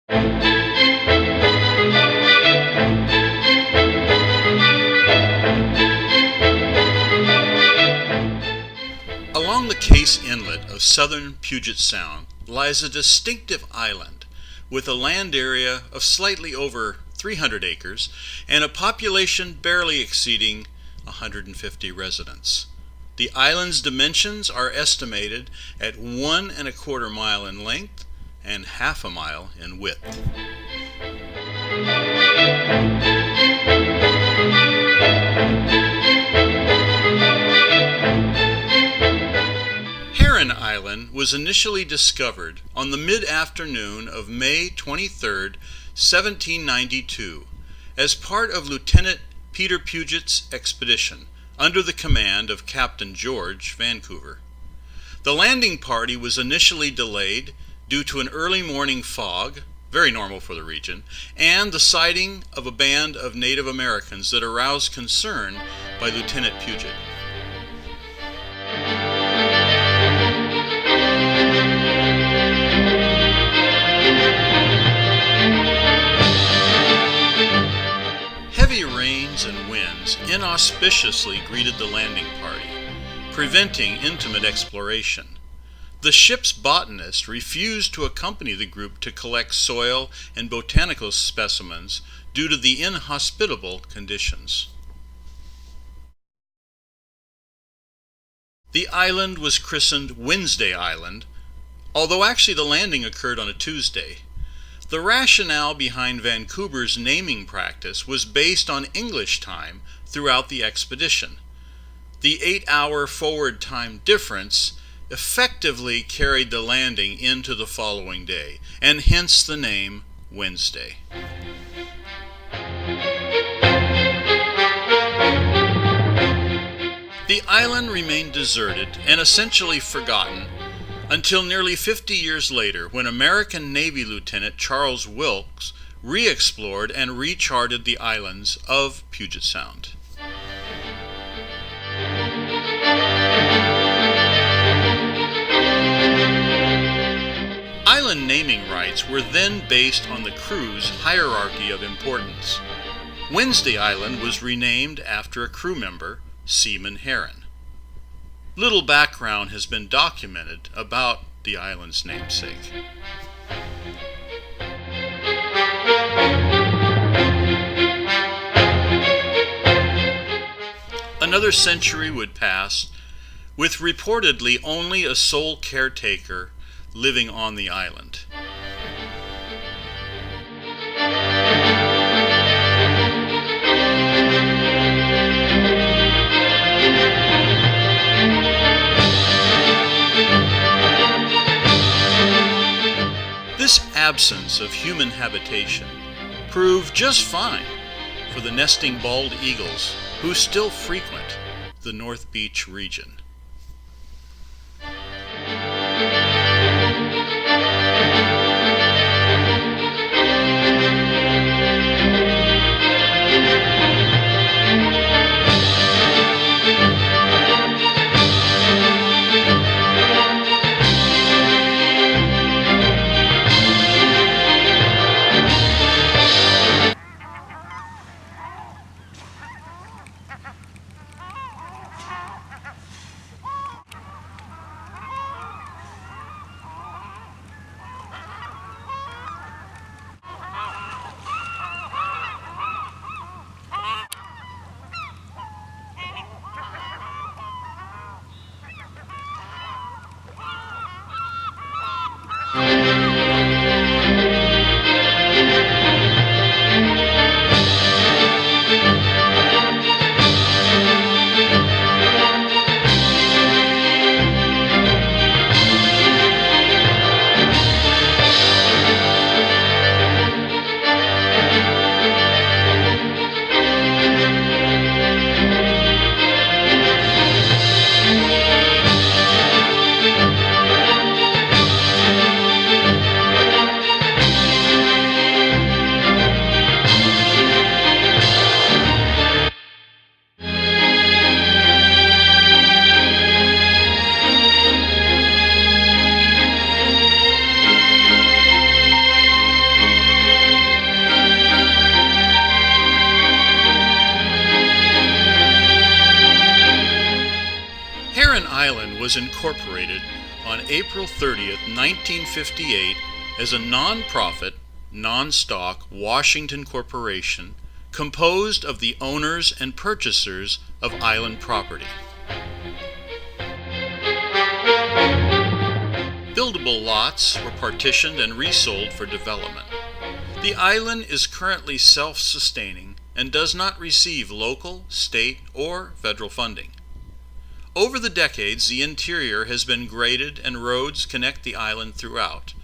Along the Case Inlet of southern Puget Sound lies a distinctive island with a land area of slightly over 300 acres and a population barely exceeding 150 residents. The island's dimensions are estimated at 1¼ mile in length and ½ a mile in width. Heron Island was initially discovered on the mid-afternoon of May 23, 1792, as part of Lieutenant Peter Puget's expedition under the command of Captain George Vancouver. The landing party was initially delayed due to an early morning fog, very normal for the region, and the sighting of a band of Native Americans that aroused concern by Lieutenant Puget. Heavy rains and winds inauspiciously greeted the landing party, preventing intimate exploration. The ship's botanist refused to accompany the group to collect soil and botanical specimens due to the inhospitable conditions. The island was christened Wednesday Island, although actually the landing occurred on a Tuesday. The rationale behind Vancouver's naming practice was based on English time throughout the expedition. The 8-hour forward time difference effectively carried the landing into the following day, and hence the name Wednesday. The island remained deserted and essentially forgotten until nearly 50 years later, when American Navy Lieutenant Charles Wilkes re-explored and recharted the islands of Puget Sound. Island naming rights were then based on the crew's hierarchy of importance. Wednesday Island was renamed after a crew member, Seaman Herron. Little background has been documented about the island's namesake. Another century would pass, with reportedly only a sole caretaker living on the island. This absence of human habitation proved just fine for the nesting bald eagles who still frequent the North Beach region. was incorporated on April 30th, 1958 as a non-profit, non-stock Washington corporation composed of the owners and purchasers of island property. Buildable lots were partitioned and resold for development. The island is currently self-sustaining and does not receive local, state, or federal funding. Over the decades, the interior has been graded and roads connect the island throughout.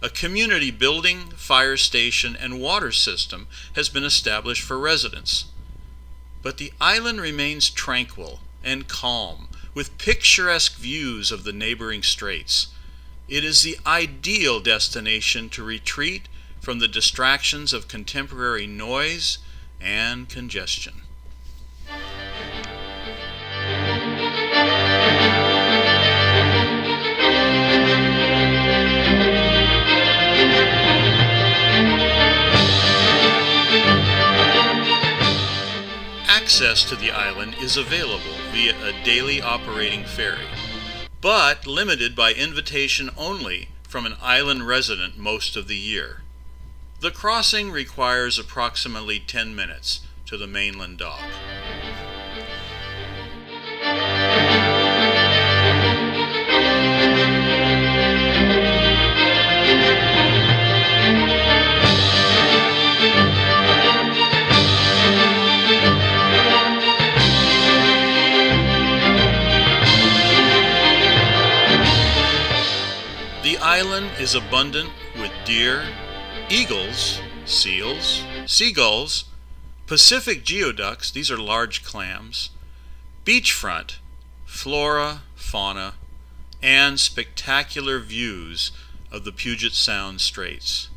A community building, fire station, and water system has been established for residents. But the island remains tranquil and calm, with picturesque views of the neighboring straits. It is the ideal destination to retreat from the distractions of contemporary noise and congestion. Access to the island is available via a daily operating ferry, but limited by invitation only from an island resident most of the year. The crossing requires approximately 10 minutes to the mainland dock. The island is abundant with deer, eagles, seals, seagulls, Pacific geoducks, these are large clams, beachfront, flora, fauna, and spectacular views of the Puget Sound Straits.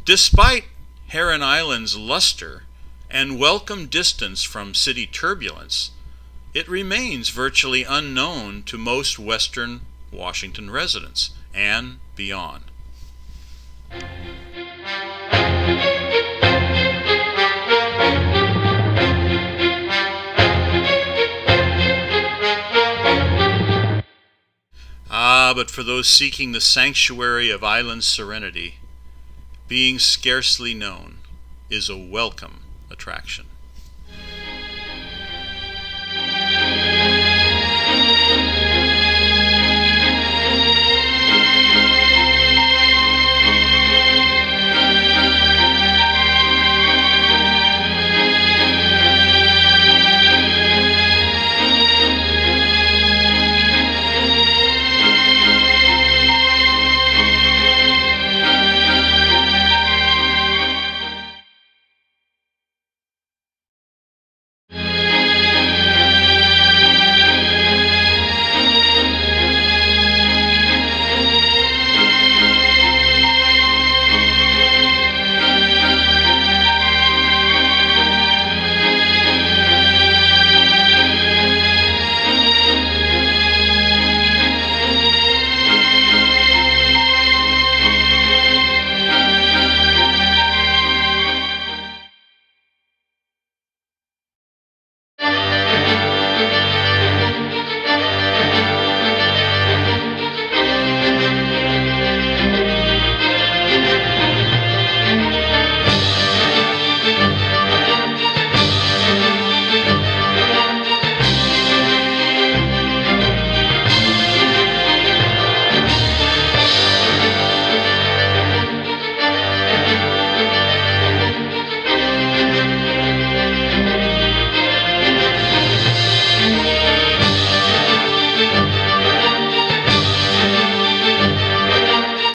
Despite Heron Island's luster and welcome distance from city turbulence, it remains virtually unknown to most Western Washington residents and beyond. But for those seeking the sanctuary of island serenity, being scarcely known is a welcome attraction.